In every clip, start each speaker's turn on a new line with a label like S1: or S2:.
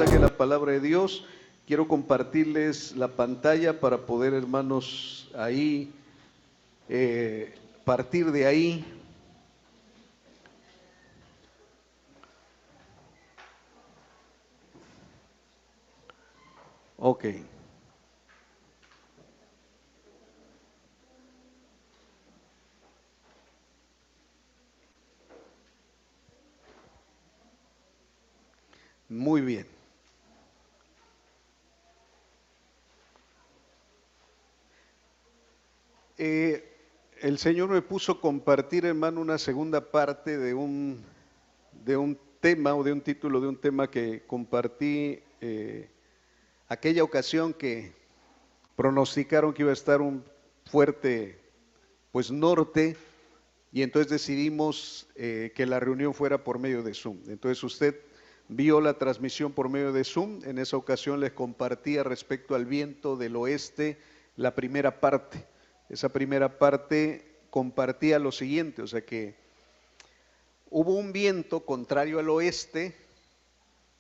S1: mensaje de la palabra de Dios. Quiero compartirles la pantalla para poder, hermanos, ahí, partir de ahí. Ok. Muy bien. El Señor me puso a compartir, hermano, una segunda parte de un tema o de un título de un tema que compartí aquella ocasión que pronosticaron que iba a estar un fuerte, pues, norte, y entonces decidimos que la reunión fuera por medio de Zoom. Entonces usted vio la transmisión por medio de Zoom. En esa ocasión les compartía respecto al viento del oeste la primera parte. Esa primera parte compartía lo siguiente, o sea que hubo un viento contrario al oeste.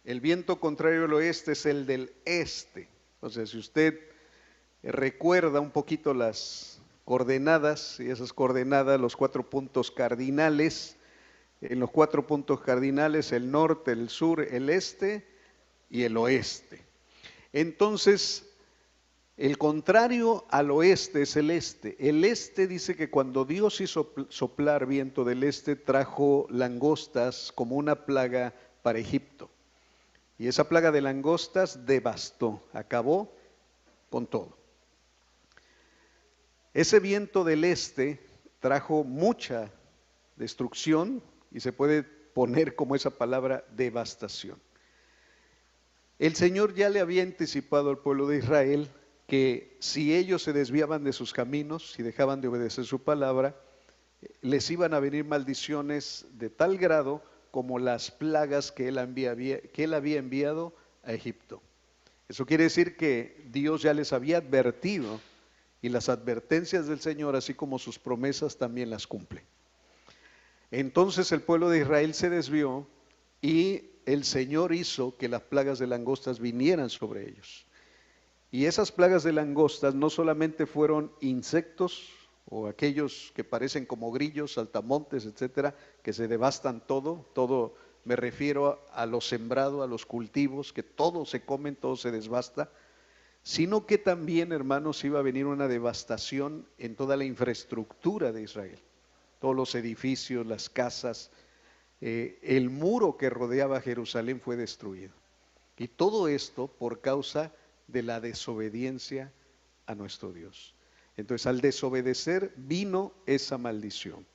S1: El viento contrario al oeste es el del este. O sea, si usted recuerda un poquito las coordenadas, y esas coordenadas, los 4 puntos cardinales, en los 4 puntos cardinales, el norte, el sur, el este y el oeste. Entonces, el contrario al oeste es el este. El este dice que cuando Dios hizo soplar viento del este, trajo langostas como una plaga para Egipto. Y esa plaga de langostas devastó, acabó con todo. Ese viento del este trajo mucha destrucción y se puede poner como esa palabra devastación. El Señor ya le había anticipado al pueblo de Israel que si ellos se desviaban de sus caminos, si dejaban de obedecer su palabra, les iban a venir maldiciones de tal grado como las plagas que él había enviado a Egipto. Eso quiere decir que Dios ya les había advertido, y las advertencias del Señor, así como sus promesas, también las cumple. Entonces el pueblo de Israel se desvió y el Señor hizo que las plagas de langostas vinieran sobre ellos. Y esas plagas de langostas no solamente fueron insectos o aquellos que parecen como grillos, saltamontes, etcétera, que se devastan todo me refiero a lo sembrado, a los cultivos, que todo se comen, todo se desbasta, sino que también, hermanos, iba a venir una devastación en toda la infraestructura de Israel, todos los edificios, las casas, el muro que rodeaba Jerusalén fue destruido. Y todo esto por causa de la desobediencia a nuestro Dios. Entonces, al desobedecer vino esa maldición.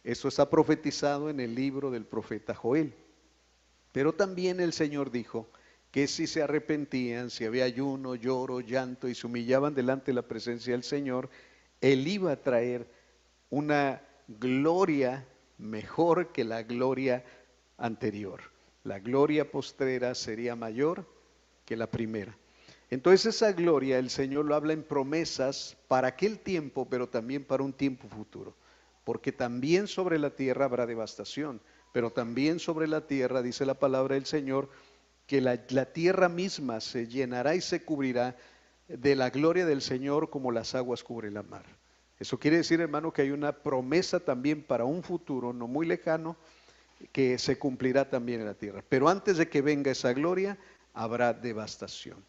S1: Esto está profetizado en el libro del profeta Joel. Pero también el Señor dijo que si se arrepentían, si había ayuno, lloro, llanto y se humillaban delante de la presencia del Señor, Él iba a traer una gloria mejor que la gloria anterior. La gloria postrera sería mayor que la primera. Entonces esa gloria el Señor lo habla en promesas para aquel tiempo, pero también para un tiempo futuro. Porque también sobre la tierra habrá devastación, pero también sobre la tierra, dice la palabra del Señor, que la tierra misma se llenará y se cubrirá de la gloria del Señor como las aguas cubren la mar. Eso quiere decir, hermano, que hay una promesa también para un futuro no muy lejano que se cumplirá también en la tierra. Pero antes de que venga esa gloria, habrá devastación.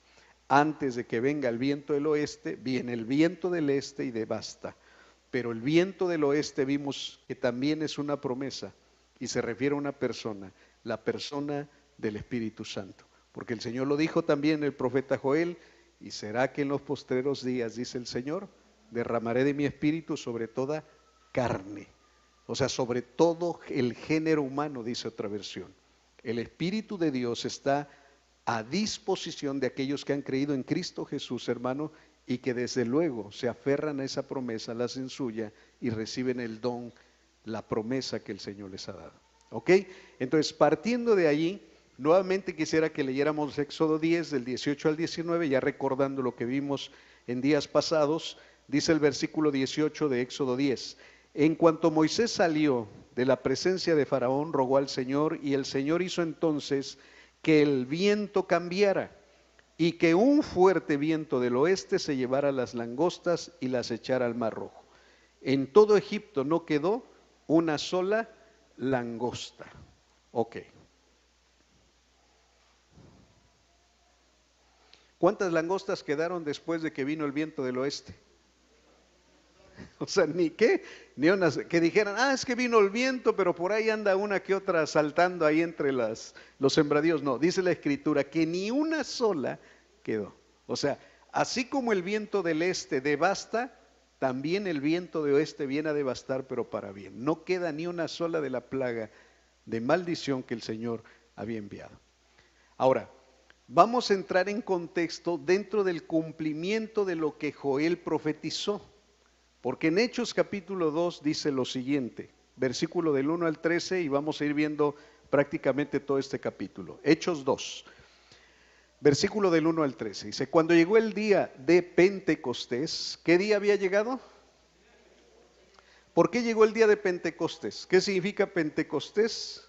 S1: Antes de que venga el viento del oeste, viene el viento del este y devasta. Pero el viento del oeste vimos que también es una promesa y se refiere a una persona, la persona del Espíritu Santo. Porque el Señor lo dijo también el profeta Joel, y será que en los postreros días, dice el Señor, derramaré de mi espíritu sobre toda carne. O sea, sobre todo el género humano, dice otra versión. El Espíritu de Dios está a disposición de aquellos que han creído en Cristo Jesús, hermano, y que desde luego se aferran a esa promesa, la hacen suya y reciben el don, la promesa que el Señor les ha dado. ¿Ok? Entonces, partiendo de allí, nuevamente quisiera que leyéramos Éxodo 10, del 18 al 19, ya recordando lo que vimos en días pasados. Dice el versículo 18 de Éxodo 10: en cuanto Moisés salió de la presencia de Faraón, rogó al Señor, y el Señor hizo entonces que el viento cambiara y que un fuerte viento del oeste se llevara las langostas y las echara al mar Rojo. En todo Egipto no quedó una sola langosta. Ok. ¿Cuántas langostas quedaron después de que vino el viento del oeste? O sea, ni qué, ni unas que dijeran, es que vino el viento, pero por ahí anda una que otra saltando ahí entre los sembradíos. No, dice la Escritura que ni una sola quedó. O sea, así como el viento del este devasta, también el viento de oeste viene a devastar, pero para bien. No queda ni una sola de la plaga de maldición que el Señor había enviado. Ahora, vamos a entrar en contexto dentro del cumplimiento de lo que Joel profetizó. Porque en Hechos capítulo 2 dice lo siguiente, versículo del 1 al 13, y vamos a ir viendo prácticamente todo este capítulo. Hechos 2, versículo del 1 al 13. Dice, cuando llegó el día de Pentecostés, ¿qué día había llegado? ¿Por qué llegó el día de Pentecostés? ¿Qué significa Pentecostés?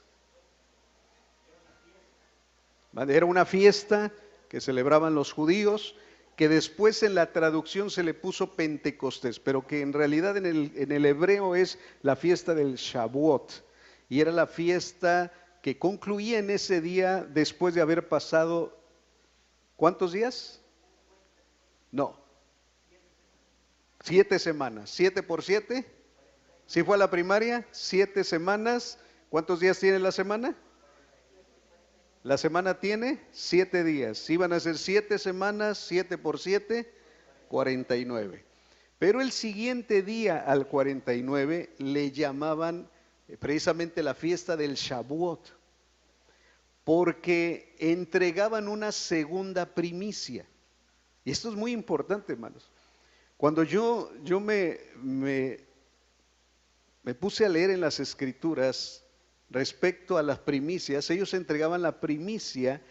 S1: Era una fiesta que celebraban los judíos, que después en la traducción se le puso Pentecostés, pero que en realidad en el hebreo es la fiesta del Shavuot, y era la fiesta que concluía en ese día después de haber pasado, ¿cuántos días? No, 7 semanas, 7 por 7, ¿sí fue a la primaria? 7 semanas, ¿cuántos días tiene la semana? La semana tiene 7 días. Iban a ser 7 semanas, 7 por 7, 49. Pero el siguiente día al 49 le llamaban precisamente la fiesta del Shavuot, porque entregaban una segunda primicia. Y esto es muy importante, hermanos. Cuando yo me puse a leer en las Escrituras respecto a las primicias, ellos entregaban la primicia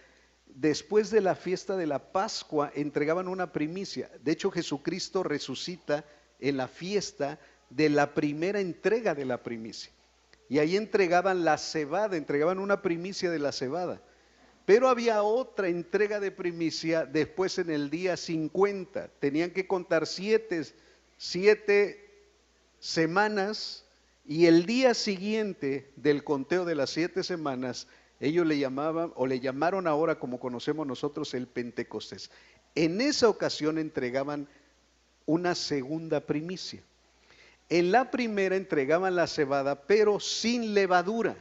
S1: después de la fiesta de la Pascua, entregaban una primicia. De hecho, Jesucristo resucita en la fiesta de la primera entrega de la primicia. Y ahí entregaban la cebada, entregaban una primicia de la cebada. Pero había otra entrega de primicia después en el día 50. Tenían que contar 7 semanas. Y el día siguiente del conteo de las 7 semanas, ellos le llamaban, o le llamaron ahora como conocemos nosotros, el Pentecostés. En esa ocasión entregaban una segunda primicia. En la primera entregaban la cebada, pero sin levadura.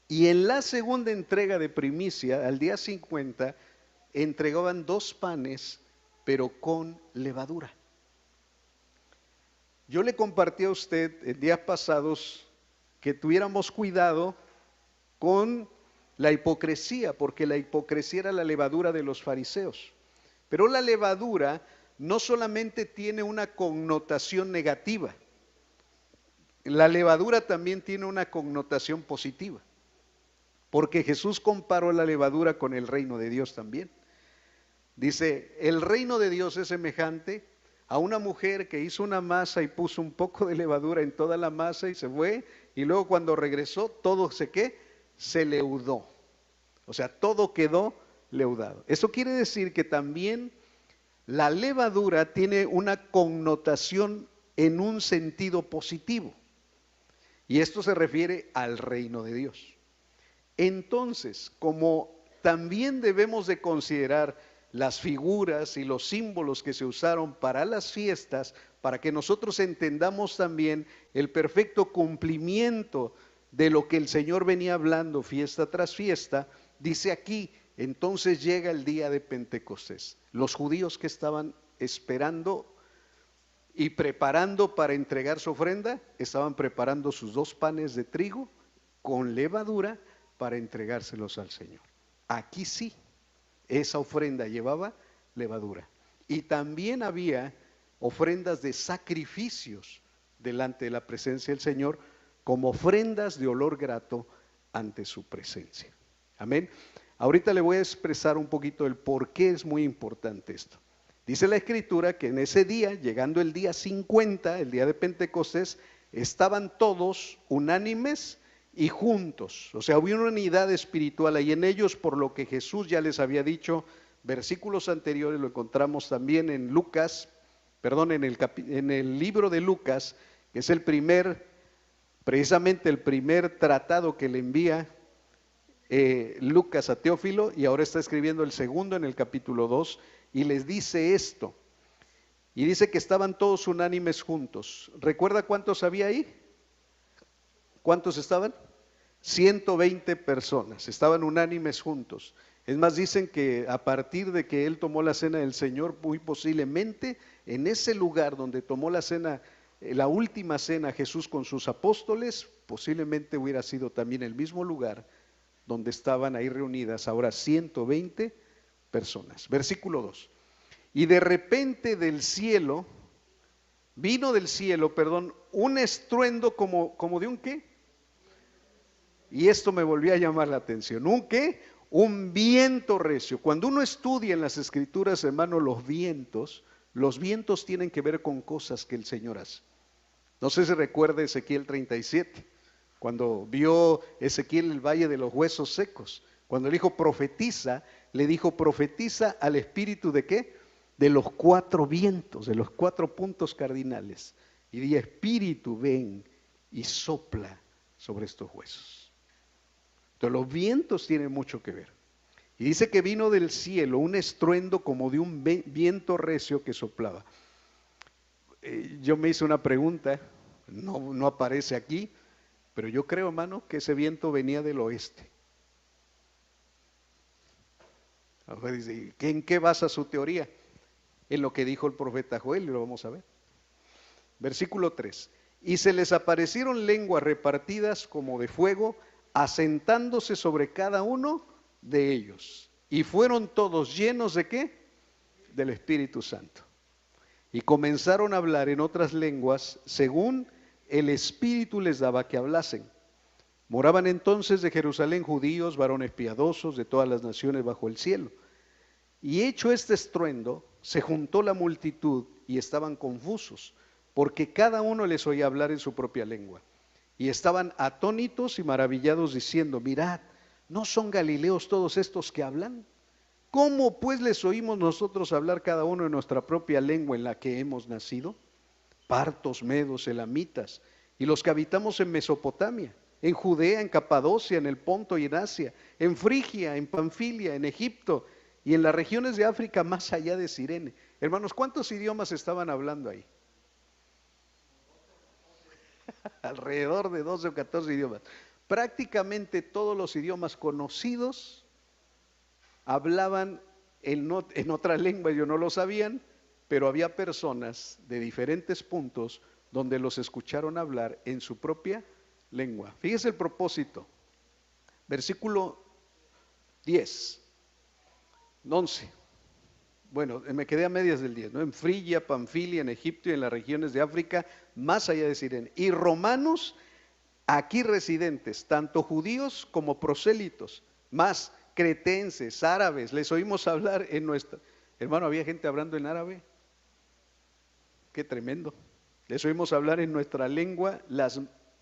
S1: Y en la segunda entrega de primicia, al día 50, entregaban 2 panes, pero con levadura. Yo le compartí a usted en días pasados que tuviéramos cuidado con la hipocresía, porque la hipocresía era la levadura de los fariseos. Pero la levadura no solamente tiene una connotación negativa, la levadura también tiene una connotación positiva, porque Jesús comparó la levadura con el reino de Dios también. Dice, el reino de Dios es semejante a una mujer que hizo una masa y puso un poco de levadura en toda la masa y se fue, y luego cuando regresó todo se leudó. O sea, todo quedó leudado. Eso quiere decir que también la levadura tiene una connotación en un sentido positivo. Y esto se refiere al reino de Dios. Entonces, como también debemos de considerar las figuras y los símbolos que se usaron para las fiestas, para que nosotros entendamos también el perfecto cumplimiento de lo que el Señor venía hablando fiesta tras fiesta, dice aquí, entonces llega el día de Pentecostés. Los judíos que estaban esperando y preparando para entregar su ofrenda, estaban preparando sus 2 panes de trigo con levadura para entregárselos al Señor. Aquí sí, esa ofrenda llevaba levadura. Y también había ofrendas de sacrificios delante de la presencia del Señor, como ofrendas de olor grato ante su presencia. Amén. Ahorita le voy a expresar un poquito el por qué es muy importante esto. Dice la Escritura que en ese día, llegando el día 50, el día de Pentecostés, estaban todos unánimes y juntos. O sea, había una unidad espiritual ahí en ellos, por lo que Jesús ya les había dicho. Versículos anteriores lo encontramos también en Lucas, perdón, en el libro de Lucas, que es precisamente el primer tratado que le envía Lucas a Teófilo, y ahora está escribiendo el segundo en el capítulo 2, y les dice esto. Y dice que estaban todos unánimes juntos. ¿Recuerda cuántos había ahí? ¿Cuántos estaban? 120 personas, estaban unánimes juntos. Es más, dicen que a partir de que él tomó la cena del Señor, muy posiblemente en ese lugar donde tomó la cena, la última cena Jesús con sus apóstoles, posiblemente hubiera sido también el mismo lugar donde estaban ahí reunidas ahora 120 personas. Versículo 2. Y de repente vino del cielo, un estruendo como de un ¿qué? Y esto me volvió a llamar la atención. ¿Un qué? Un viento recio. Cuando uno estudia en las Escrituras, hermano, los vientos tienen que ver con cosas que el Señor hace. No sé si recuerda Ezequiel 37, cuando vio Ezequiel el valle de los huesos secos. Cuando le dijo profetiza, le dijo profetiza al espíritu ¿de qué? De los 4 vientos, de los 4 puntos cardinales. Y di, espíritu, ven y sopla sobre estos huesos. Entonces los vientos tienen mucho que ver. Y dice que vino del cielo un estruendo como de un viento recio que soplaba. Yo me hice una pregunta, no aparece aquí, pero yo creo, hermano, que ese viento venía del oeste. Dice, ¿en qué basa su teoría? En lo que dijo el profeta Joel, y lo vamos a ver. Versículo 3. Y se les aparecieron lenguas repartidas como de fuego, asentándose sobre cada uno de ellos. Y fueron todos llenos ¿de qué? Del Espíritu Santo. Y comenzaron a hablar en otras lenguas según el Espíritu les daba que hablasen. Moraban entonces de Jerusalén judíos, varones piadosos de todas las naciones bajo el cielo. Y hecho este estruendo, se juntó la multitud y estaban confusos, porque cada uno les oía hablar en su propia lengua. Y estaban atónitos y maravillados diciendo, mirad, ¿no son galileos todos estos que hablan? ¿Cómo pues les oímos nosotros hablar cada uno en nuestra propia lengua en la que hemos nacido? Partos, medos, elamitas, y los que habitamos en Mesopotamia, en Judea, en Capadocia, en el Ponto y en Asia, en Frigia, en Panfilia, en Egipto y en las regiones de África más allá de Cirene. Hermanos, ¿cuántos idiomas estaban hablando ahí? Alrededor de 12 o 14 idiomas. Prácticamente todos los idiomas conocidos hablaban en otra lengua, ellos no lo sabían, pero había personas de diferentes puntos donde los escucharon hablar en su propia lengua. Fíjese el propósito. Versículo 10, 11. Bueno, me quedé a medias del 10, ¿no? En Frigia, Panfilia, en Egipto y en las regiones de África, más allá de Cirene. Y romanos aquí residentes, tanto judíos como prosélitos, más cretenses, árabes, les oímos hablar en nuestra... Hermano, ¿había gente hablando en árabe? Qué tremendo. Les oímos hablar en nuestra lengua,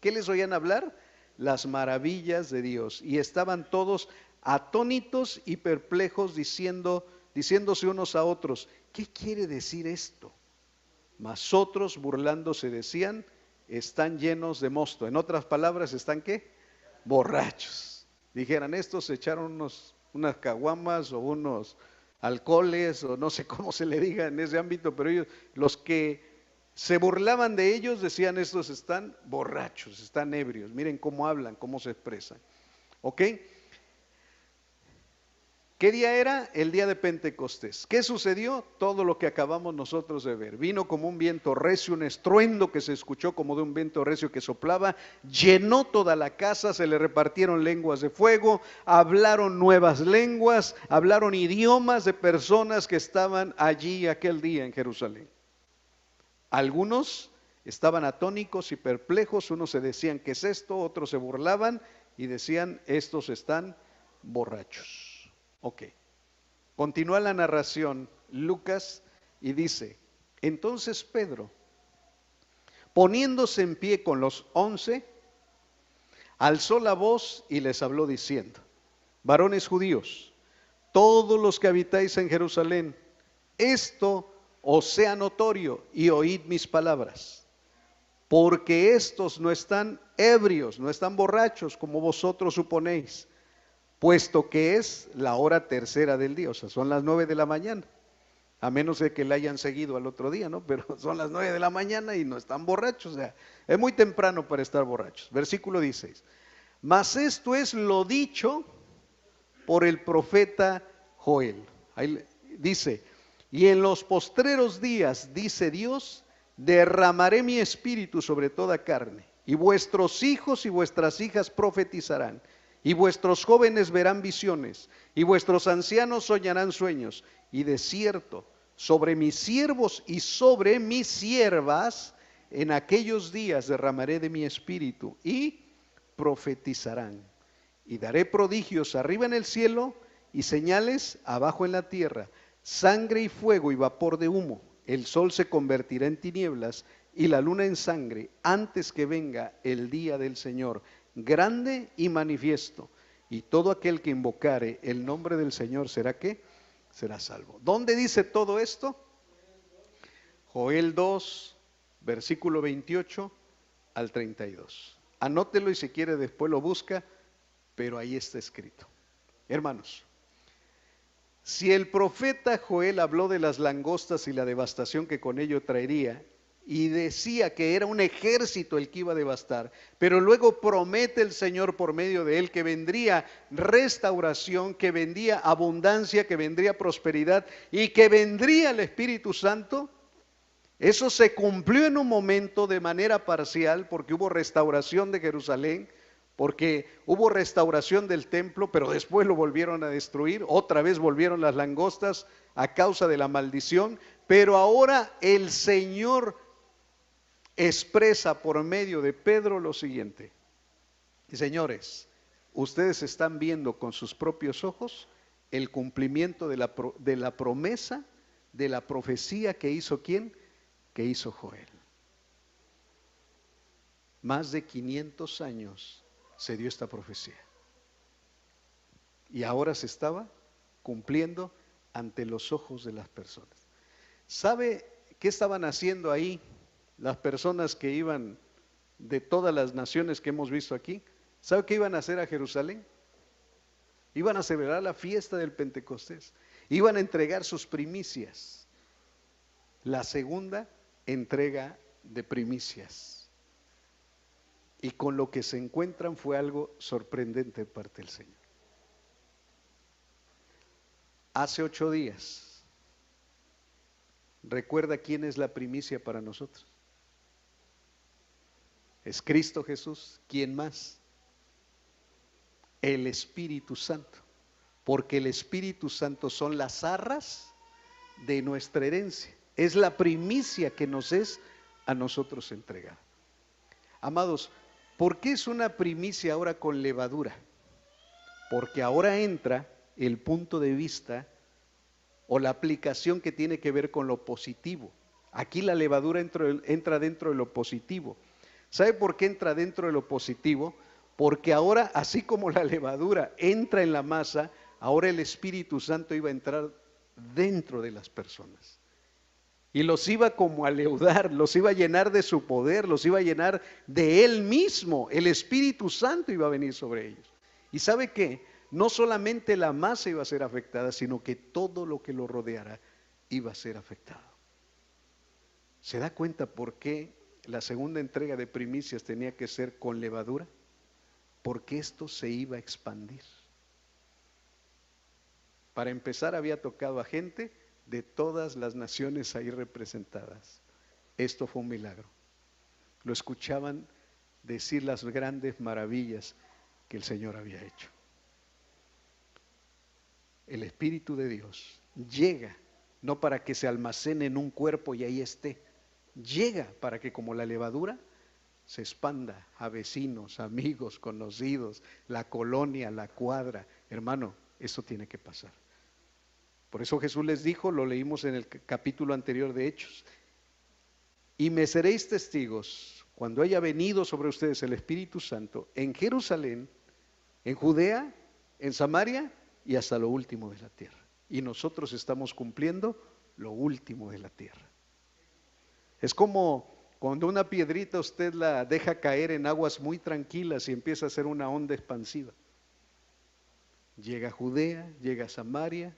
S1: ¿qué les oían hablar? Las maravillas de Dios. Y estaban todos atónitos y perplejos diciéndose unos a otros, ¿qué quiere decir esto? Mas otros burlándose decían, están llenos de mosto. En otras palabras, ¿están qué? Borrachos. Dijeran, estos se echaron unas caguamas o unos alcoholes o no sé cómo se le diga en ese ámbito, pero ellos, los que se burlaban de ellos decían, estos están borrachos, están ebrios, miren cómo hablan, cómo se expresan. ¿Ok? ¿Qué día era? El día de Pentecostés. ¿Qué sucedió? Todo lo que acabamos nosotros de ver. Vino como un viento recio, un estruendo que se escuchó como de un viento recio que soplaba, llenó toda la casa, se le repartieron lenguas de fuego, hablaron nuevas lenguas, hablaron idiomas de personas que estaban allí aquel día en Jerusalén. Algunos estaban atónicos y perplejos, unos se decían, ¿qué es esto? Otros se burlaban y decían, estos están borrachos. Ok, continúa la narración Lucas y dice, entonces Pedro, poniéndose en pie con los 11, alzó la voz y les habló diciendo: varones judíos, todos los que habitáis en Jerusalén, esto os sea notorio y oíd mis palabras, porque estos no están ebrios, no están borrachos como vosotros suponéis, puesto que es la hora tercera del día, o sea, son las 9 de la mañana, a menos de que le hayan seguido al otro día, ¿no? Pero son las 9 de la mañana y no están borrachos, o sea, es muy temprano para estar borrachos. Versículo 16, mas esto es lo dicho por el profeta Joel. Ahí dice: y en los postreros días, dice Dios, derramaré mi espíritu sobre toda carne, y vuestros hijos y vuestras hijas profetizarán, y vuestros jóvenes verán visiones, y vuestros ancianos soñarán sueños, y de cierto, sobre mis siervos y sobre mis siervas, en aquellos días derramaré de mi espíritu, y profetizarán. Y daré prodigios arriba en el cielo y señales abajo en la tierra, sangre y fuego y vapor de humo. El sol se convertirá en tinieblas y la luna en sangre antes que venga el día del Señor, grande y manifiesto. Y todo aquel que invocare el nombre del Señor será ¿qué? Será salvo. ¿Dónde dice todo esto? Joel 2, versículo 28 al 32. Anótelo y si quiere después lo busca, pero ahí está escrito. Hermanos, si el profeta Joel habló de las langostas y la devastación que con ello traería, y decía que era un ejército el que iba a devastar, pero luego promete el Señor por medio de él que vendría restauración, que vendría abundancia, que vendría prosperidad y que vendría el Espíritu Santo, eso se cumplió en un momento de manera parcial porque hubo restauración de Jerusalén, porque hubo restauración del templo, pero después lo volvieron a destruir, otra vez volvieron las langostas a causa de la maldición, pero ahora el Señor expresa por medio de Pedro lo siguiente: señores, ustedes están viendo con sus propios ojos el cumplimiento de la promesa, de la profecía que hizo ¿quién? Que hizo Joel. Más de 500 años se dio esta profecía y ahora se estaba cumpliendo ante los ojos de las personas. ¿Sabe qué estaban haciendo ahí las personas que iban de todas las naciones que hemos visto aquí? ¿Sabe qué iban a hacer a Jerusalén? Iban a celebrar la fiesta del Pentecostés, iban a entregar sus primicias, la segunda entrega de primicias. Y con lo que se encuentran fue algo sorprendente de parte del Señor. Hace 8 días, ¿recuerda quién es la primicia para nosotros? Es Cristo Jesús. ¿Quién más? El Espíritu Santo. Porque el Espíritu Santo son las arras de nuestra herencia. Es la primicia que nos es a nosotros entregada. Amados, ¿por qué es una primicia ahora con levadura? Porque ahora entra el punto de vista o la aplicación que tiene que ver con lo positivo. Aquí la levadura entra dentro de lo positivo. ¿Sabe por qué entra dentro de lo positivo? Porque ahora, así como la levadura entra en la masa, ahora el Espíritu Santo iba a entrar dentro de las personas. Y los iba como a leudar, los iba a llenar de su poder, los iba a llenar de Él mismo. El Espíritu Santo iba a venir sobre ellos. ¿Y sabe qué? No solamente la masa iba a ser afectada, sino que todo lo que lo rodeara iba a ser afectado. ¿Se da cuenta por qué la segunda entrega de primicias tenía que ser con levadura? Porque esto se iba a expandir. Para empezar, había tocado a gente de todas las naciones ahí representadas. Esto fue un milagro. Lo escuchaban decir las grandes maravillas que el Señor había hecho. El Espíritu de Dios llega, no para que se almacene en un cuerpo y ahí esté, llega para que como la levadura se expanda a vecinos, amigos, conocidos, la colonia, la cuadra. Hermano, eso tiene que pasar. Por eso Jesús les dijo, lo leímos en el capítulo anterior de Hechos: y me seréis testigos cuando haya venido sobre ustedes el Espíritu Santo, en Jerusalén, en Judea, en Samaria y hasta lo último de la tierra. Y nosotros estamos cumpliendo lo último de la tierra. Es como cuando una piedrita usted la deja caer en aguas muy tranquilas y empieza a hacer una onda expansiva. Llega a Judea, llega a Samaria,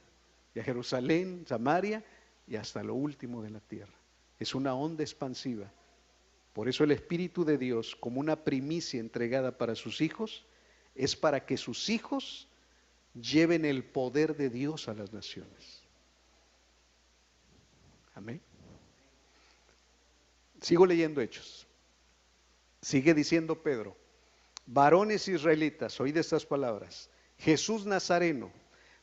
S1: y a Jerusalén, Samaria y hasta lo último de la tierra. Es una onda expansiva. Por eso el Espíritu de Dios, como una primicia entregada para sus hijos, es para que sus hijos lleven el poder de Dios a las naciones. Amén. Sigo leyendo Hechos. Sigue diciendo Pedro: varones israelitas, oíd estas palabras. Jesús Nazareno,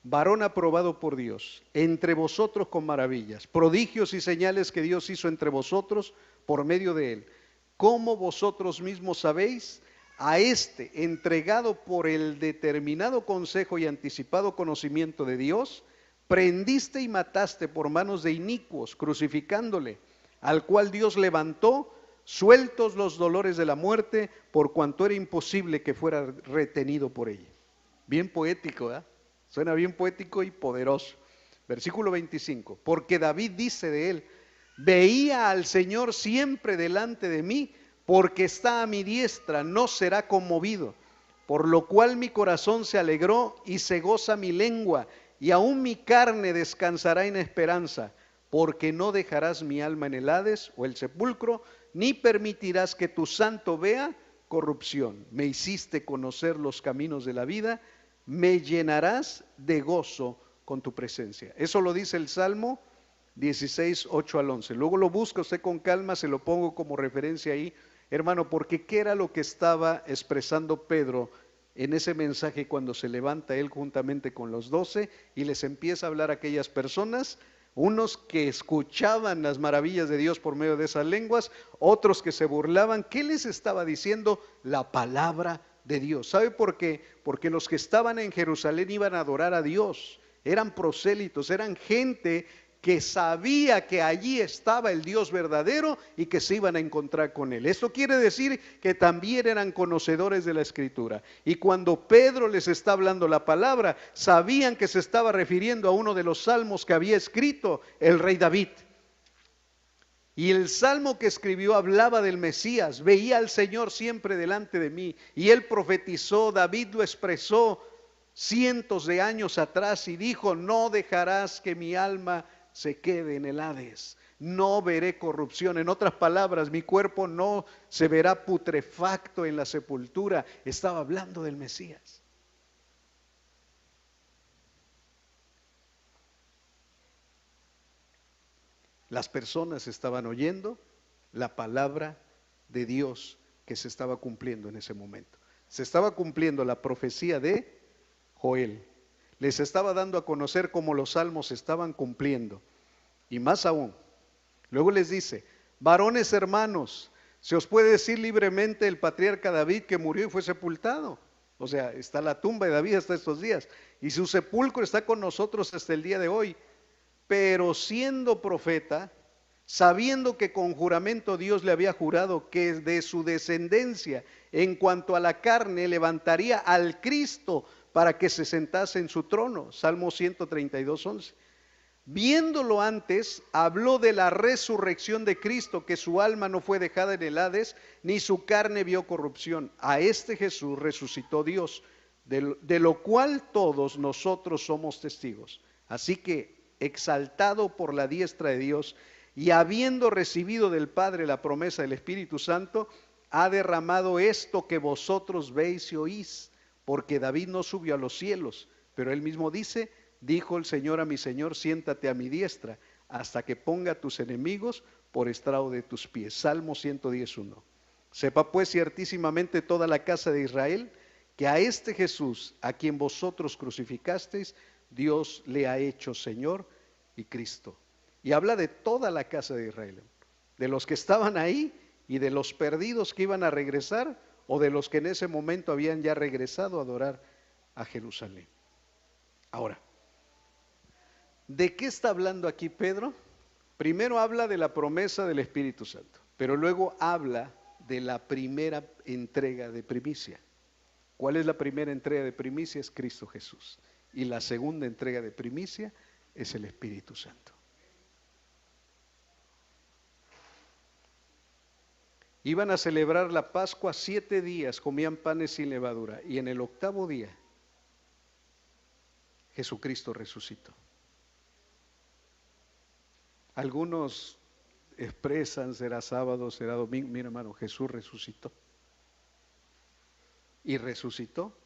S1: varón aprobado por Dios, entre vosotros con maravillas, prodigios y señales que Dios hizo entre vosotros por medio de él. Como vosotros mismos sabéis, a este, entregado por el determinado consejo y anticipado conocimiento de Dios, prendiste y mataste por manos de inicuos, crucificándole, al cual Dios levantó, sueltos los dolores de la muerte, por cuanto era imposible que fuera retenido por ella. Bien poético, ¿eh? Suena bien poético y poderoso. Versículo 25, porque David dice de él: veía al Señor siempre delante de mí, porque está a mi diestra, no será conmovido. Por lo cual mi corazón se alegró y se goza mi lengua, y aún mi carne descansará en esperanza, porque no dejarás mi alma en el Hades o el sepulcro, ni permitirás que tu santo vea corrupción. Me hiciste conocer los caminos de la vida, me llenarás de gozo con tu presencia. Eso lo dice el Salmo 16, 8 al 11. Luego lo busca usted con calma, se lo pongo como referencia ahí, hermano, porque ¿qué era lo que estaba expresando Pedro en ese mensaje cuando se levanta él juntamente con los 12 y les empieza a hablar a aquellas personas? Unos que escuchaban las maravillas de Dios por medio de esas lenguas, otros que se burlaban. ¿Qué les estaba diciendo? La palabra de Dios. ¿Sabe por qué? Porque los que estaban en Jerusalén iban a adorar a Dios, eran prosélitos, eran gente que sabía que allí estaba el Dios verdadero y que se iban a encontrar con él. Esto quiere decir que también eran conocedores de la Escritura. Y cuando Pedro les está hablando la palabra, sabían que se estaba refiriendo a uno de los salmos que había escrito el rey David. Y el salmo que escribió hablaba del Mesías: veía al Señor siempre delante de mí. Y él profetizó, David lo expresó cientos de años atrás y dijo: no dejarás que mi alma se quede en el Hades, no veré corrupción. En otras palabras, mi cuerpo no se verá putrefacto en la sepultura. Estaba hablando del Mesías. Las personas estaban oyendo la palabra de Dios que se estaba cumpliendo en ese momento. Se estaba cumpliendo la profecía de Joel. Les estaba dando a conocer cómo los salmos se estaban cumpliendo. Y más aún, luego les dice: varones hermanos, se os puede decir libremente el patriarca David que murió y fue sepultado. O sea, está la tumba de David hasta estos días, y su sepulcro está con nosotros hasta el día de hoy. Pero siendo profeta, sabiendo que con juramento Dios le había jurado que de su descendencia en cuanto a la carne levantaría al Cristo para que se sentase en su trono. Salmo 132, 11. Viéndolo antes, habló de la resurrección de Cristo, que su alma no fue dejada en el Hades, ni su carne vio corrupción. A este Jesús resucitó Dios, de lo cual todos nosotros somos testigos. Así que, exaltado por la diestra de Dios y habiendo recibido del Padre la promesa del Espíritu Santo, ha derramado esto que vosotros veis y oís, porque David no subió a los cielos, pero él mismo dice: dijo el Señor a mi Señor, siéntate a mi diestra, hasta que ponga a tus enemigos por estrado de tus pies. Salmo 110:1. Sepa pues ciertísimamente toda la casa de Israel, que a este Jesús, a quien vosotros crucificasteis, Dios le ha hecho Señor y Cristo. Y habla de toda la casa de Israel, de los que estaban ahí y de los perdidos que iban a regresar, o de los que en ese momento habían ya regresado a adorar a Jerusalén. Ahora, ¿de qué está hablando aquí Pedro? Primero habla de la promesa del Espíritu Santo, pero luego habla de la primera entrega de primicia. ¿Cuál es la primera entrega de primicia? Es Cristo Jesús. Y la segunda entrega de primicia es el Espíritu Santo. Iban a celebrar la Pascua 7 días, comían panes sin levadura, y en el 8º día Jesucristo resucitó. Algunos expresan, será sábado, será domingo. Mira, hermano, Jesús resucitó. Y resucitó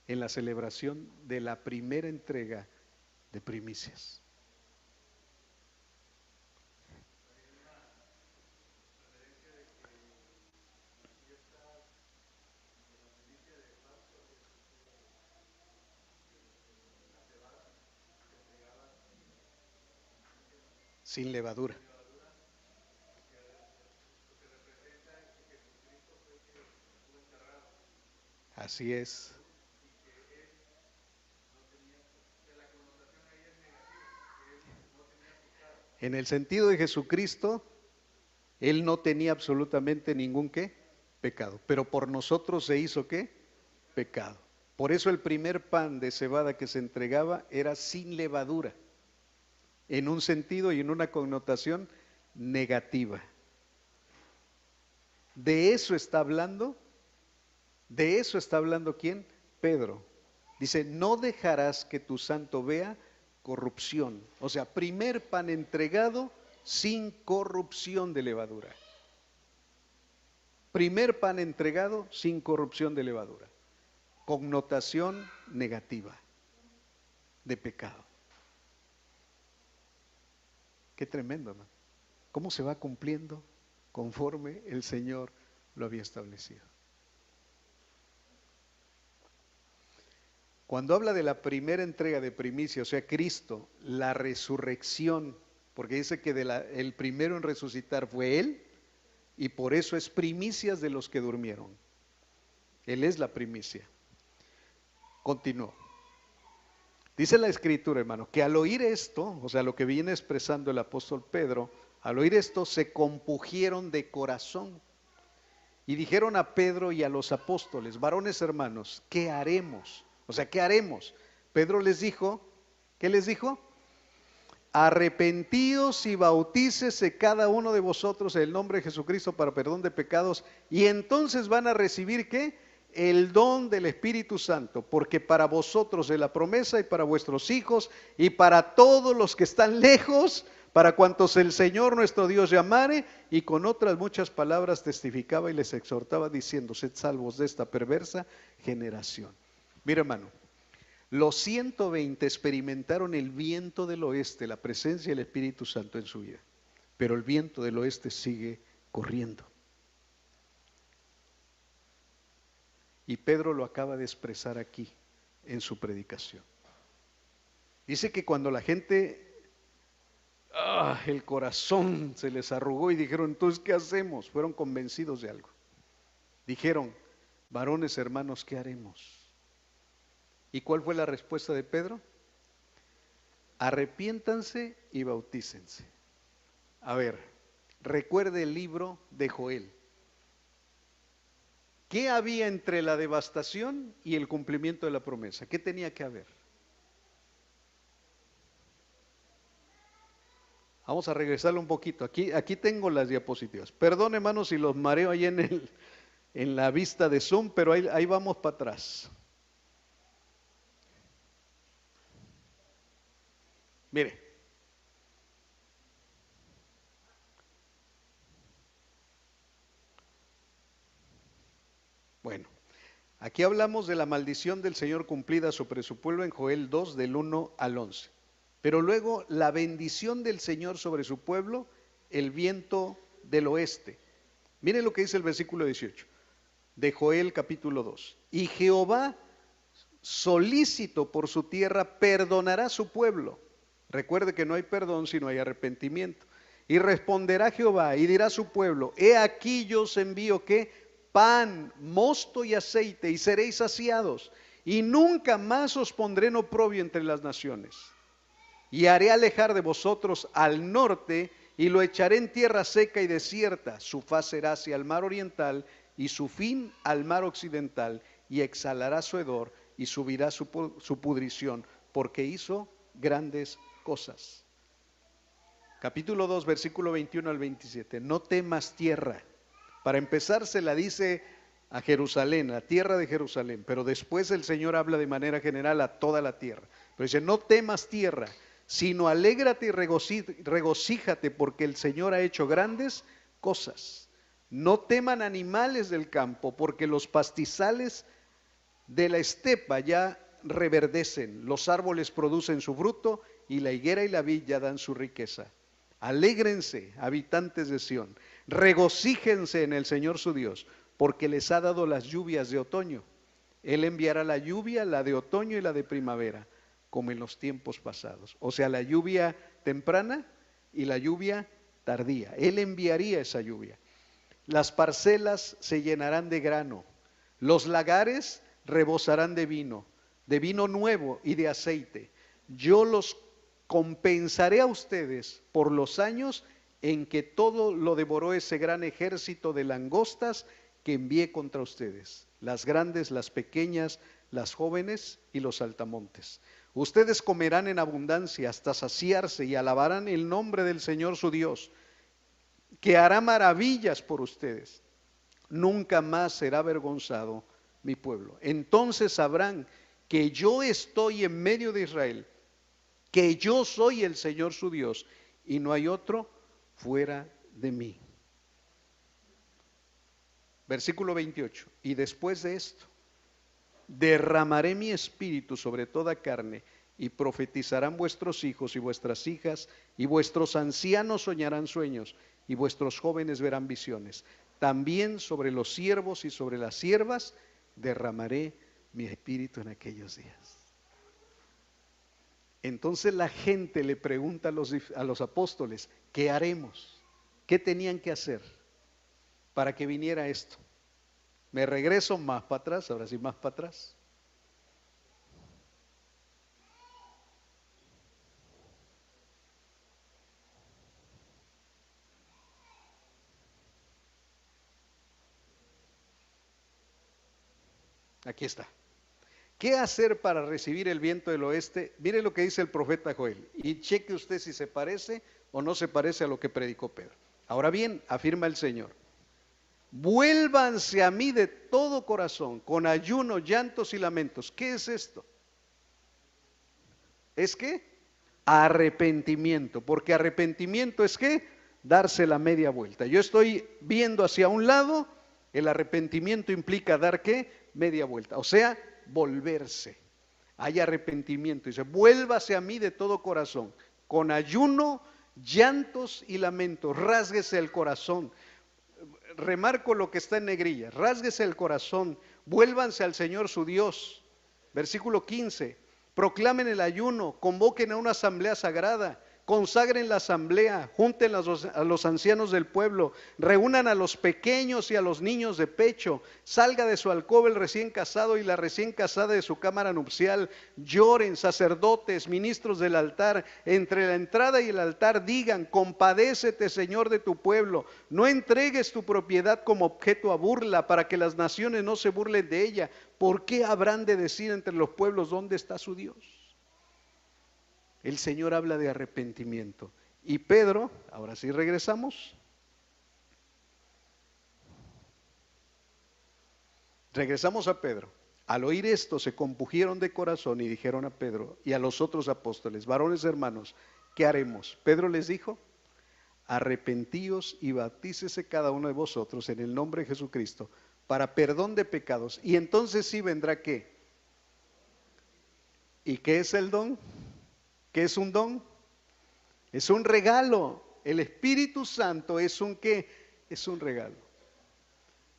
S1: en la celebración de la primera entrega de primicias. Sin levadura. Así es. En el sentido de Jesucristo, Él no tenía absolutamente ningún ¿qué? Pecado. Pero por nosotros se hizo ¿qué? Pecado. Por eso el primer pan de cebada que se entregaba era sin levadura, en un sentido y en una connotación negativa. De eso está hablando ¿quién? Pedro. Dice, no dejarás que tu santo vea corrupción. O sea, primer pan entregado sin corrupción de levadura. Primer pan entregado sin corrupción de levadura. Connotación negativa de pecado. Qué tremendo, ¿no? ¿Cómo se va cumpliendo conforme el Señor lo había establecido? Cuando habla de la primera entrega de primicia, o sea, Cristo, la resurrección, porque dice que el primero en resucitar fue Él, y por eso es primicias de los que durmieron. Él es la primicia. Continuó. Dice la Escritura, hermano, que al oír esto, o sea, lo que viene expresando el apóstol Pedro, al oír esto se compungieron de corazón y dijeron a Pedro y a los apóstoles, varones hermanos, ¿qué haremos? O sea, ¿qué haremos? Pedro les dijo, ¿qué les dijo? Arrepentíos y bautícese cada uno de vosotros en el nombre de Jesucristo para perdón de pecados, y entonces van a recibir ¿qué? El don del Espíritu Santo, porque para vosotros es la promesa y para vuestros hijos y para todos los que están lejos, para cuantos el Señor nuestro Dios llamare. Y con otras muchas palabras testificaba y les exhortaba diciendo, sed salvos de esta perversa generación. Mira, hermano, los 120 experimentaron el viento del oeste, la presencia del Espíritu Santo en su vida, pero el viento del oeste sigue corriendo. Y Pedro lo acaba de expresar aquí en su predicación. Dice que cuando la gente, el corazón se les arrugó y dijeron, entonces, ¿qué hacemos? Fueron convencidos de algo. Dijeron, varones hermanos, ¿qué haremos? ¿Y cuál fue la respuesta de Pedro? Arrepiéntanse y bautícense. A ver, recuerde el libro de Joel. ¿Qué había entre la devastación y el cumplimiento de la promesa? ¿Qué tenía que haber? Vamos a regresarle un poquito. Aquí tengo las diapositivas. Perdón, hermanos, si los mareo ahí en la vista de Zoom, pero ahí vamos para atrás. Mire. Bueno, aquí hablamos de la maldición del Señor cumplida sobre su pueblo en Joel 2, del 1 al 11. Pero luego la bendición del Señor sobre su pueblo, el viento del oeste. Miren lo que dice el versículo 18 de Joel capítulo 2. Y Jehová, solícito por su tierra, perdonará a su pueblo. Recuerde que no hay perdón si no hay arrepentimiento. Y responderá Jehová y dirá a su pueblo, he aquí yo os envío ¿qué? Pan, mosto y aceite, y seréis saciados, y nunca más os pondré en oprobio entre las naciones. Y haré alejar de vosotros al norte y lo echaré en tierra seca y desierta. Su faz será hacia el mar oriental y su fin al mar occidental, y exhalará su hedor y subirá su pudrición, porque hizo grandes cosas. Capítulo 2, versículo 21 al 27. No temas tierra. Para empezar se la dice a Jerusalén, a la tierra de Jerusalén, pero después el Señor habla de manera general a toda la tierra. Pero dice, no temas tierra, sino alégrate y regocíjate, porque el Señor ha hecho grandes cosas. No teman animales del campo, porque los pastizales de la estepa ya reverdecen, los árboles producen su fruto, y la higuera y la viña dan su riqueza. Alégrense, habitantes de Sión, regocíjense en el Señor su Dios, porque les ha dado las lluvias de otoño. Él enviará la lluvia, la de otoño y la de primavera, como en los tiempos pasados. O sea, la lluvia temprana y la lluvia tardía. Él enviaría esa lluvia. Las parcelas se llenarán de grano, los lagares rebosarán de vino nuevo y de aceite. Yo los compensaré a ustedes por los años en que todo lo devoró ese gran ejército de langostas que envié contra ustedes, las grandes, las pequeñas, las jóvenes y los saltamontes. Ustedes comerán en abundancia hasta saciarse y alabarán el nombre del Señor su Dios, que hará maravillas por ustedes. Nunca más será avergonzado mi pueblo. Entonces sabrán que yo estoy en medio de Israel, que yo soy el Señor su Dios, y no hay otro fuera de mí. Versículo 28. Y después de esto, derramaré mi espíritu sobre toda carne, y profetizarán vuestros hijos y vuestras hijas, y vuestros ancianos soñarán sueños, y vuestros jóvenes verán visiones. También sobre los siervos y sobre las siervas derramaré mi espíritu en aquellos días. Entonces la gente le pregunta a los apóstoles, ¿qué haremos? ¿Qué tenían que hacer para que viniera esto? Me regreso más para atrás, ahora sí más para atrás. Aquí está. ¿Qué hacer para recibir el viento del oeste? Mire lo que dice el profeta Joel y cheque usted si se parece o no se parece a lo que predicó Pedro. Ahora bien, afirma el Señor, vuélvanse a mí de todo corazón, con ayuno, llantos y lamentos. ¿Qué es esto? ¿Es qué? Arrepentimiento, porque arrepentimiento es ¿qué? Darse la media vuelta. Yo estoy viendo hacia un lado, el arrepentimiento implica dar ¿qué? Media vuelta, o sea, volverse. Hay arrepentimiento, dice, vuélvase a mí de todo corazón, con ayuno, llantos y lamentos, rásguese el corazón. Remarco lo que está en negrilla, rásguese el corazón, vuélvanse al Señor su Dios. Versículo 15, proclamen el ayuno, convoquen a una asamblea sagrada, consagren la asamblea, junten a los ancianos del pueblo, reúnan a los pequeños y a los niños de pecho, salga de su alcoba el recién casado y la recién casada de su cámara nupcial, lloren sacerdotes, ministros del altar, entre la entrada y el altar digan, compadécete Señor de tu pueblo, no entregues tu propiedad como objeto a burla para que las naciones no se burlen de ella. ¿Por qué habrán de decir entre los pueblos dónde está su Dios? El Señor habla de arrepentimiento. Y Pedro, ahora sí regresamos. Regresamos a Pedro. Al oír esto se compungieron de corazón y dijeron a Pedro y a los otros apóstoles, varones hermanos, ¿qué haremos? Pedro les dijo, arrepentíos y bautícese cada uno de vosotros en el nombre de Jesucristo para perdón de pecados. Y entonces sí vendrá ¿qué? ¿Y qué es el don? ¿Qué es un don? Es un regalo. El Espíritu Santo es un ¿qué? Es un regalo.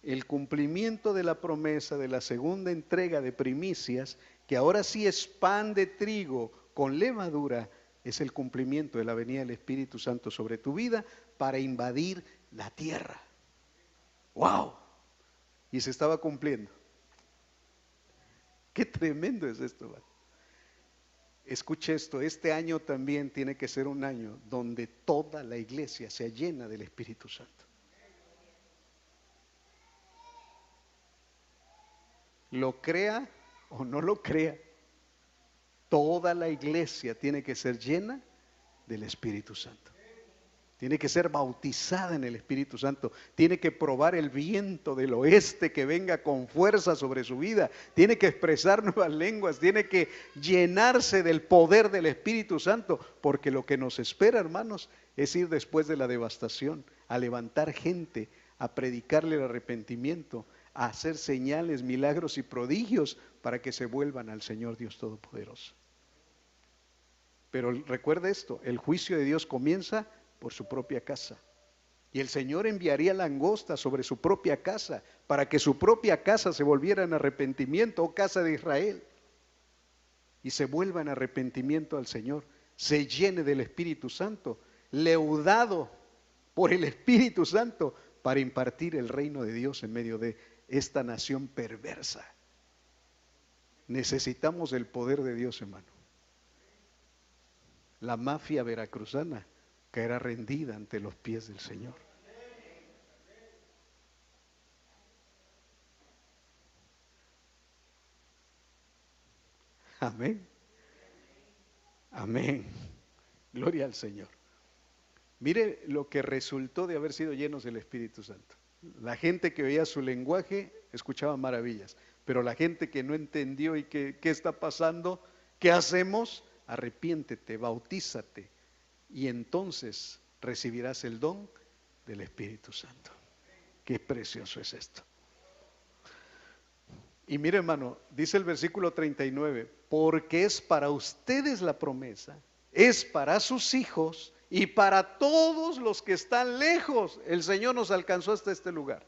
S1: El cumplimiento de la promesa de la segunda entrega de primicias, que ahora sí es pan de trigo con levadura, es el cumplimiento de la venida del Espíritu Santo sobre tu vida para invadir la tierra. ¡Wow! Y se estaba cumpliendo. ¡Qué tremendo es esto! Escuche esto, este año también tiene que ser un año donde toda la iglesia sea llena del Espíritu Santo. Lo crea o no lo crea, toda la iglesia tiene que ser llena del Espíritu Santo. Tiene que ser bautizada en el Espíritu Santo. Tiene que probar el viento del oeste que venga con fuerza sobre su vida. Tiene que expresar nuevas lenguas. Tiene que llenarse del poder del Espíritu Santo. Porque lo que nos espera, hermanos, es ir después de la devastación, a levantar gente, a predicarle el arrepentimiento, a hacer señales, milagros y prodigios para que se vuelvan al Señor Dios Todopoderoso. Pero recuerde esto, el juicio de Dios comienza por su propia casa. Y el Señor enviaría langosta sobre su propia casa para que su propia casa se volviera en arrepentimiento, oh casa de Israel. Y se vuelva en arrepentimiento al Señor, se llene del Espíritu Santo, leudado por el Espíritu Santo para impartir el reino de Dios en medio de esta nación perversa. Necesitamos el poder de Dios, hermano. La mafia veracruzana caerá rendida ante los pies del Señor. Amén. Amén. Gloria al Señor. Mire lo que resultó de haber sido llenos del Espíritu Santo. La gente que oía su lenguaje escuchaba maravillas, pero la gente que no entendió y que qué está pasando, ¿qué hacemos? Arrepiéntete, bautízate y entonces recibirás el don del Espíritu Santo. Qué precioso es esto. Y mire, hermano, dice el versículo 39, porque es para ustedes la promesa, es para sus hijos y para todos los que están lejos. El Señor nos alcanzó hasta este lugar.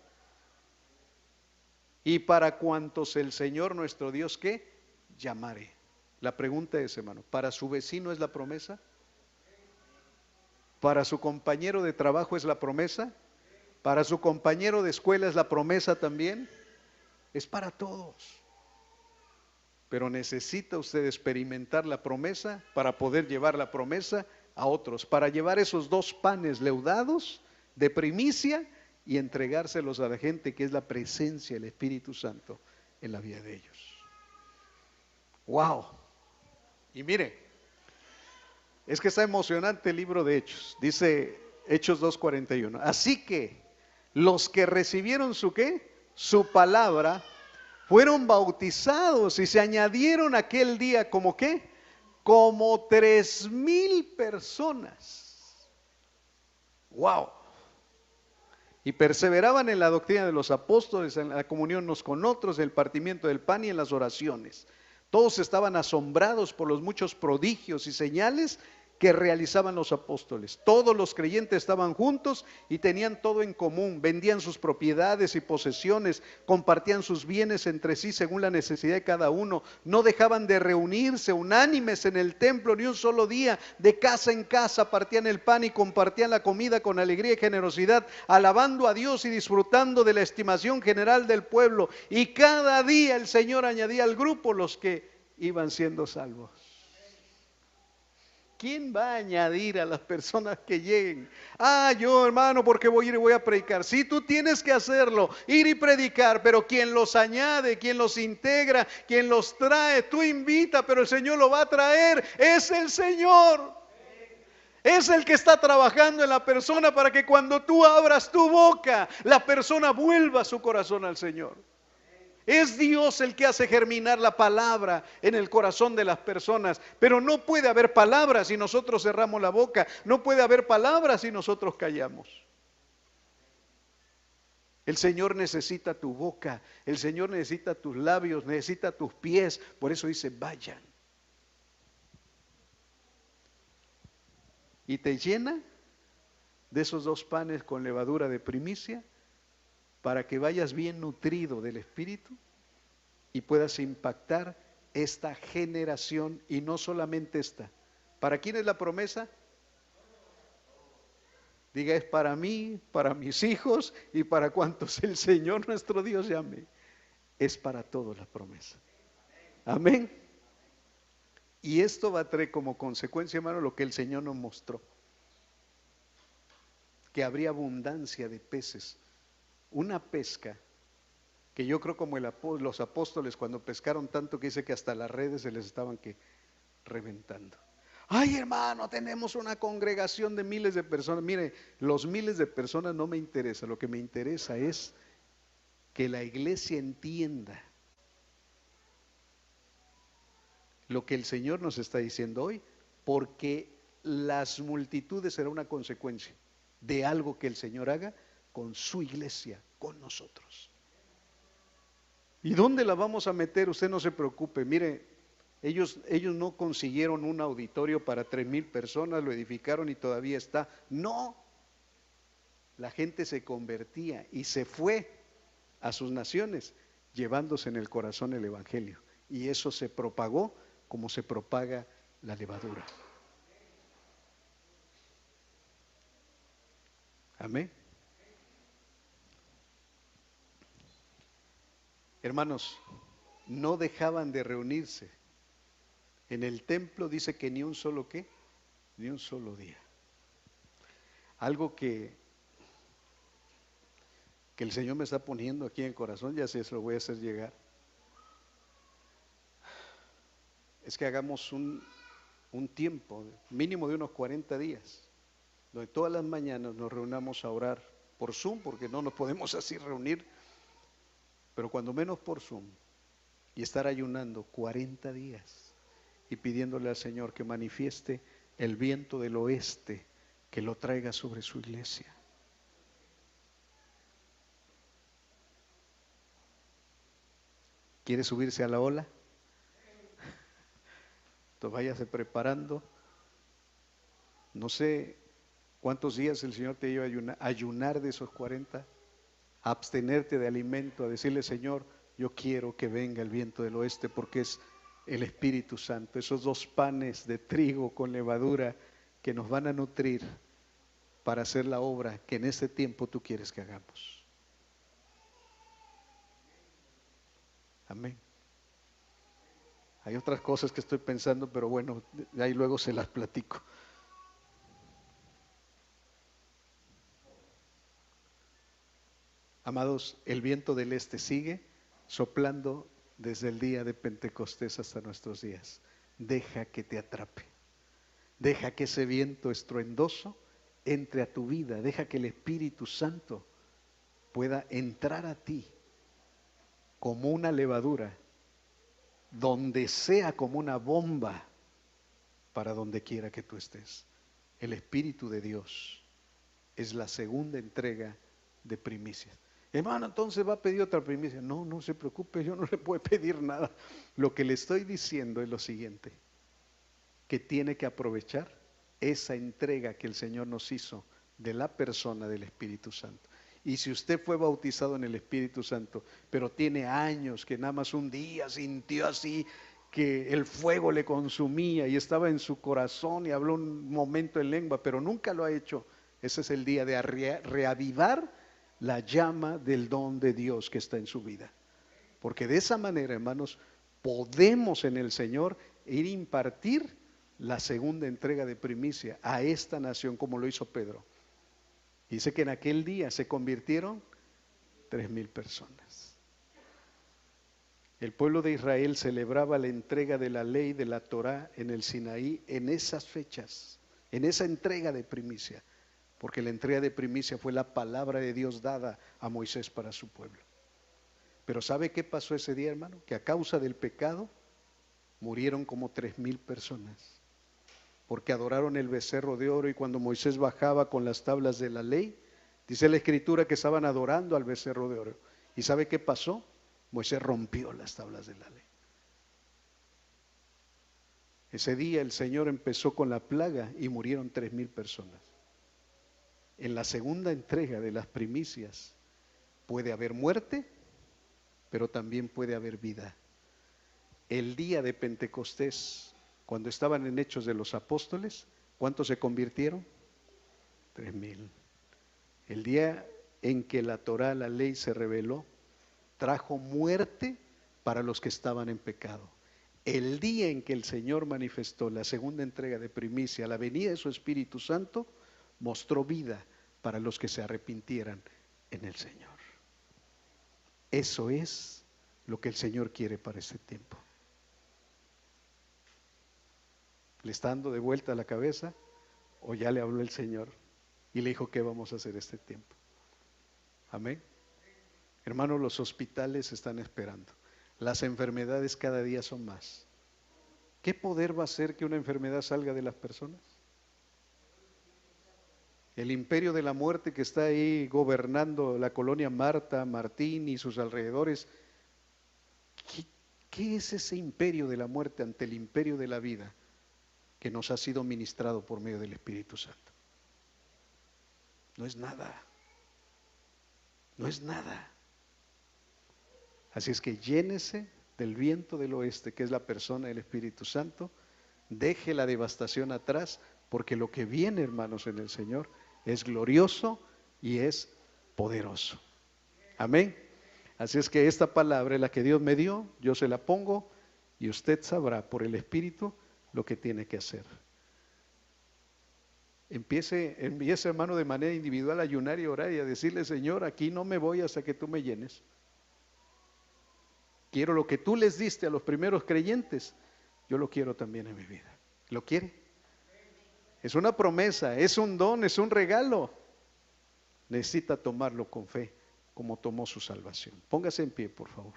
S1: Y para cuantos el Señor nuestro Dios, ¿qué? Llamare. La pregunta es, hermano, ¿para su vecino es la promesa? ¿Para su compañero de trabajo es la promesa? ¿Para su compañero de escuela es la promesa también? Es para todos. Pero necesita usted experimentar la promesa para poder llevar la promesa a otros, para llevar esos 2 panes leudados de primicia y entregárselos a la gente, que es la presencia del Espíritu Santo en la vida de ellos. ¡Wow! Y mire, es que está emocionante el libro de Hechos. Dice Hechos 2:41. Así que los que recibieron su ¿qué? Su palabra, fueron bautizados y se añadieron aquel día como ¿qué? Como 3,000 personas. ¡Wow! Y perseveraban en la doctrina de los apóstoles, en la comunión unos con otros, en el partimiento del pan y en las oraciones. Todos estaban asombrados por los muchos prodigios y señales que realizaban los apóstoles. Todos los creyentes estaban juntos y tenían todo en común. Vendían sus propiedades y posesiones, compartían sus bienes entre sí según la necesidad de cada uno. No dejaban de reunirse unánimes en el templo ni un solo día. De casa en casa partían el pan y compartían la comida con alegría y generosidad, alabando a Dios y disfrutando de la estimación general del pueblo. Y cada día el Señor añadía al grupo los que iban siendo salvos. ¿Quién va a añadir a las personas que lleguen? Yo, hermano, porque voy a ir y voy a predicar. Sí, tú tienes que hacerlo, ir y predicar, pero quien los añade, quien los integra, quien los trae, tú invita, pero el Señor lo va a traer, es el Señor. Es el que está trabajando en la persona para que cuando tú abras tu boca, la persona vuelva su corazón al Señor. Es Dios el que hace germinar la palabra en el corazón de las personas, pero no puede haber palabras si nosotros cerramos la boca, no puede haber palabras si nosotros callamos. El Señor necesita tu boca, el Señor necesita tus labios, necesita tus pies, por eso dice vayan. Y te llena de esos 2 panes con levadura de primicia, para que vayas bien nutrido del Espíritu y puedas impactar esta generación, y no solamente esta. ¿Para quién es la promesa? Diga, es para mí, para mis hijos y para cuantos el Señor nuestro Dios llame. Es para todos la promesa. Amén. Y esto va a traer como consecuencia, hermano, lo que el Señor nos mostró, que habría abundancia de peces. Una pesca que yo creo como los apóstoles cuando pescaron tanto que dice que hasta las redes se les estaban que reventando. Ay, hermano, tenemos una congregación de miles de personas. Mire, los miles de personas no me interesa, lo que me interesa es que la iglesia entienda lo que el Señor nos está diciendo hoy, porque las multitudes será una consecuencia de algo que el Señor haga con su iglesia, con nosotros. ¿Y dónde la vamos a meter? Usted no se preocupe. Mire, ellos no consiguieron un auditorio para 3,000 personas, lo edificaron y todavía está. No, la gente se convertía y se fue a sus naciones, llevándose en el corazón el evangelio. Y eso se propagó como se propaga la levadura. Amén. Hermanos, no dejaban de reunirse. En el templo dice que ni un solo qué, ni un solo día. Algo que el Señor me está poniendo aquí en el corazón, ya sé, se lo voy a hacer llegar. Es que hagamos un tiempo mínimo de unos 40 días, donde todas las mañanas nos reunamos a orar por Zoom, porque no nos podemos así reunir, pero cuando menos por Zoom, y estar ayunando 40 días y pidiéndole al Señor que manifieste el viento del oeste, que lo traiga sobre su iglesia. ¿Quiere subirse a la ola? Entonces váyase preparando. No sé cuántos días el Señor te lleva a ayunar de esos 40, a abstenerte de alimento, a decirle, Señor, yo quiero que venga el viento del oeste porque es el Espíritu Santo, esos 2 panes de trigo con levadura que nos van a nutrir para hacer la obra que en este tiempo tú quieres que hagamos. Amén. Hay otras cosas que estoy pensando, pero bueno, ahí luego se las platico. Amados, el viento del este sigue soplando desde el día de Pentecostés hasta nuestros días. Deja que te atrape. Deja que ese viento estruendoso entre a tu vida. Deja que el Espíritu Santo pueda entrar a ti como una levadura, donde sea como una bomba para donde quiera que tú estés. El Espíritu de Dios es la segunda entrega de primicias. Hermano, entonces va a pedir otra primicia. No, no se preocupe, yo no le puedo pedir nada. Lo que le estoy diciendo es lo siguiente, que tiene que aprovechar esa entrega que el Señor nos hizo de la persona del Espíritu Santo. Y si usted fue bautizado en el Espíritu Santo, pero tiene años que nada más un día sintió así que el fuego le consumía y estaba en su corazón y habló un momento en lengua, pero nunca lo ha hecho, ese es el día de reavivar la llama del don de Dios que está en su vida. Porque de esa manera, hermanos, podemos en el Señor ir a impartir la segunda entrega de primicia a esta nación como lo hizo Pedro. Dice que en aquel día se convirtieron 3,000 personas. El pueblo de Israel celebraba la entrega de la ley de la Torá en el Sinaí en esas fechas, en esa entrega de primicia, porque la entrega de primicia fue la palabra de Dios dada a Moisés para su pueblo. Pero ¿sabe qué pasó ese día, hermano? Que a causa del pecado murieron como 3,000 personas, porque adoraron el becerro de oro, y cuando Moisés bajaba con las tablas de la ley, dice la Escritura que estaban adorando al becerro de oro. ¿Y sabe qué pasó? Moisés rompió las tablas de la ley. Ese día el Señor empezó con la plaga y murieron 3,000 personas. En la segunda entrega de las primicias puede haber muerte, pero también puede haber vida. El día de Pentecostés, cuando estaban en Hechos de los Apóstoles, ¿cuántos se convirtieron? 3,000. El día en que la Torá, la ley, se reveló, trajo muerte para los que estaban en pecado. el día en que el Señor manifestó la segunda entrega de primicia, la venida de su Espíritu Santo, mostró vida para los que se arrepintieran en el Señor. Eso es lo que el Señor quiere para este tiempo. ¿Le está dando de vuelta la cabeza o ya le habló el Señor y le dijo qué vamos a hacer este tiempo? Amén. Hermanos, los hospitales están esperando. Las enfermedades cada día son más. ¿Qué poder va a hacer que una enfermedad salga de las personas? El imperio de la muerte que está ahí gobernando la colonia Marta, Martín y sus alrededores. ¿Qué es ese imperio de la muerte ante el imperio de la vida que nos ha sido ministrado por medio del Espíritu Santo? No es nada. No es nada. Así es que llénese del viento del oeste, que es la persona del Espíritu Santo. Deje la devastación atrás, porque lo que viene, hermanos, en el Señor es glorioso y es poderoso. Amén. Así es que esta palabra es la que Dios me dio, yo se la pongo y usted sabrá por el Espíritu lo que tiene que hacer. Empiece, hermano, de manera individual a ayunar y orar y a decirle: Señor, aquí no me voy hasta que tú me llenes. Quiero lo que tú les diste a los primeros creyentes, yo lo quiero también en mi vida. ¿Lo quiere? Es una promesa, es un don, es un regalo. Necesita tomarlo con fe, como tomó su salvación. Póngase en pie, por favor.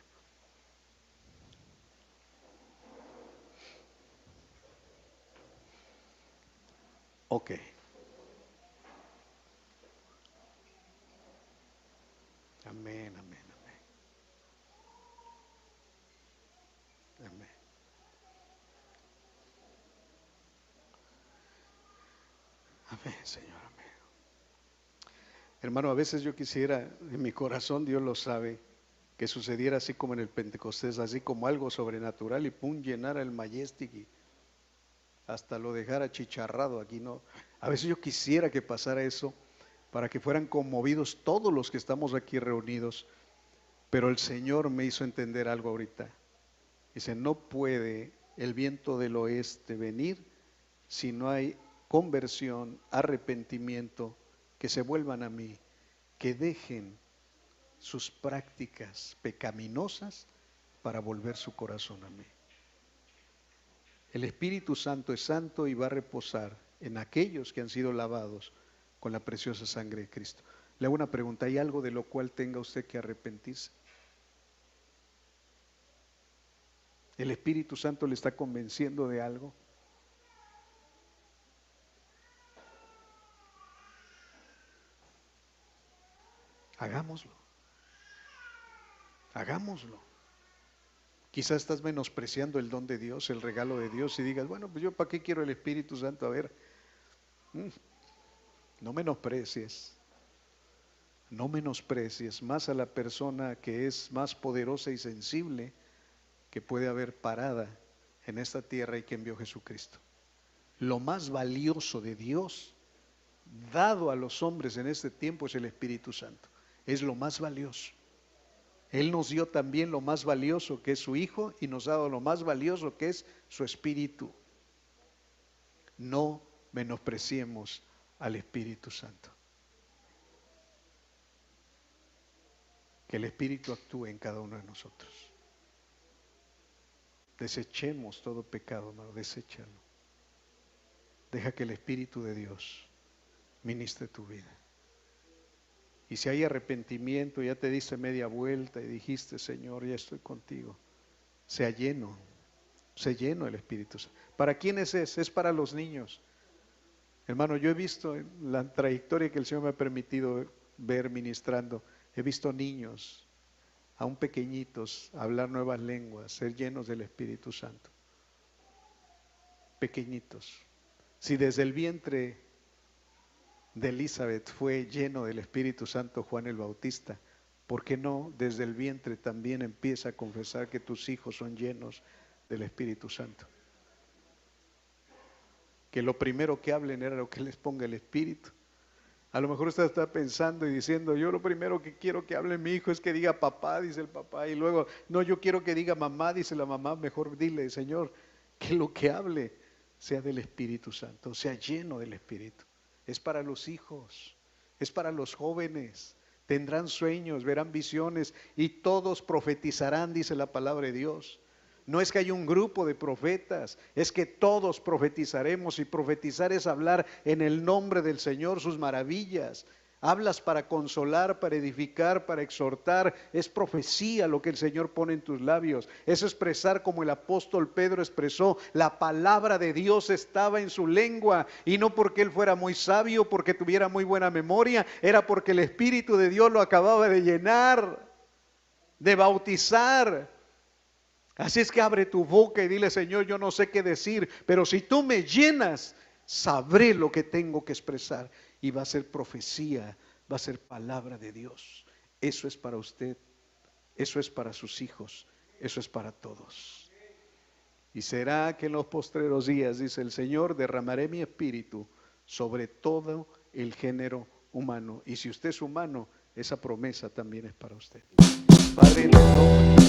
S1: Ok. Amén, amén, amén. Amén. Amén, Señor, amén. Hermano, a veces yo quisiera, en mi corazón, Dios lo sabe, que sucediera así como en el Pentecostés, así como algo sobrenatural y pum, llenara el Majestic y hasta lo dejara chicharrado aquí, ¿no? A veces yo quisiera que pasara eso para que fueran conmovidos todos los que estamos aquí reunidos, pero el Señor me hizo entender algo ahorita. Dice: no puede el viento del oeste venir si no hay conversión, arrepentimiento, que se vuelvan a mí, que dejen sus prácticas pecaminosas para volver su corazón a mí. El Espíritu Santo es santo y va a reposar en aquellos que han sido lavados con la preciosa sangre de Cristo. Le hago una pregunta: ¿hay algo de lo cual tenga usted que arrepentirse? ¿El Espíritu Santo le está convenciendo de algo? Hagámoslo. Hagámoslo. Quizás estás menospreciando el don de Dios, el regalo de Dios, y digas: bueno, pues yo para qué quiero el Espíritu Santo. A ver, no menosprecies. No menosprecies más a la persona que es más poderosa y sensible que puede haber parada en esta tierra y que envió Jesucristo. Lo más valioso de Dios dado a los hombres en este tiempo es el Espíritu Santo. Es lo más valioso. Él nos dio también lo más valioso, que es su Hijo, y nos ha dado lo más valioso, que es su Espíritu. No menospreciemos al Espíritu Santo. Que el Espíritu actúe en cada uno de nosotros. Desechemos todo pecado, hermano, deséchalo. Deja que el Espíritu de Dios ministre tu vida. Y si hay arrepentimiento, ya te diste media vuelta y dijiste: Señor, ya estoy contigo, sea lleno el Espíritu Santo. ¿Para quiénes es? Es para los niños. Hermano, yo he visto en la trayectoria que el Señor me ha permitido ver ministrando, he visto niños, aún pequeñitos, hablar nuevas lenguas, ser llenos del Espíritu Santo. Pequeñitos. Si desde el vientre de Elizabeth fue lleno del Espíritu Santo Juan el Bautista, ¿por qué no desde el vientre también empieza a confesar que tus hijos son llenos del Espíritu Santo? Que lo primero que hablen era lo que les ponga el Espíritu. A lo mejor usted está pensando y diciendo, yo lo primero que quiero que hable mi hijo es que diga papá, dice el papá, y luego, no, yo quiero que diga mamá, dice la mamá. Mejor dile, Señor, que lo que hable sea del Espíritu Santo, sea lleno del Espíritu. Es para los hijos, es para los jóvenes. Tendrán sueños, verán visiones y todos profetizarán, dice la palabra de Dios. No es que haya un grupo de profetas, es que todos profetizaremos, y profetizar es hablar en el nombre del Señor sus maravillas. Hablas para consolar, para edificar, para exhortar. Es profecía lo que el Señor pone en tus labios. Es expresar como el apóstol Pedro expresó. La palabra de Dios estaba en su lengua, y no porque él fuera muy sabio, porque tuviera muy buena memoria, era porque el Espíritu de Dios lo acababa de llenar, de bautizar. Así es que abre tu boca y dile, Señor, yo no sé qué decir, pero si tú me llenas, sabré lo que tengo que expresar. Y va a ser profecía, va a ser palabra de Dios. Eso es para usted, eso es para sus hijos, eso es para todos. Y será que en los postreros días, dice el Señor, derramaré mi espíritu sobre todo el género humano. Y si usted es humano, esa promesa también es para usted. Padre, en el nombre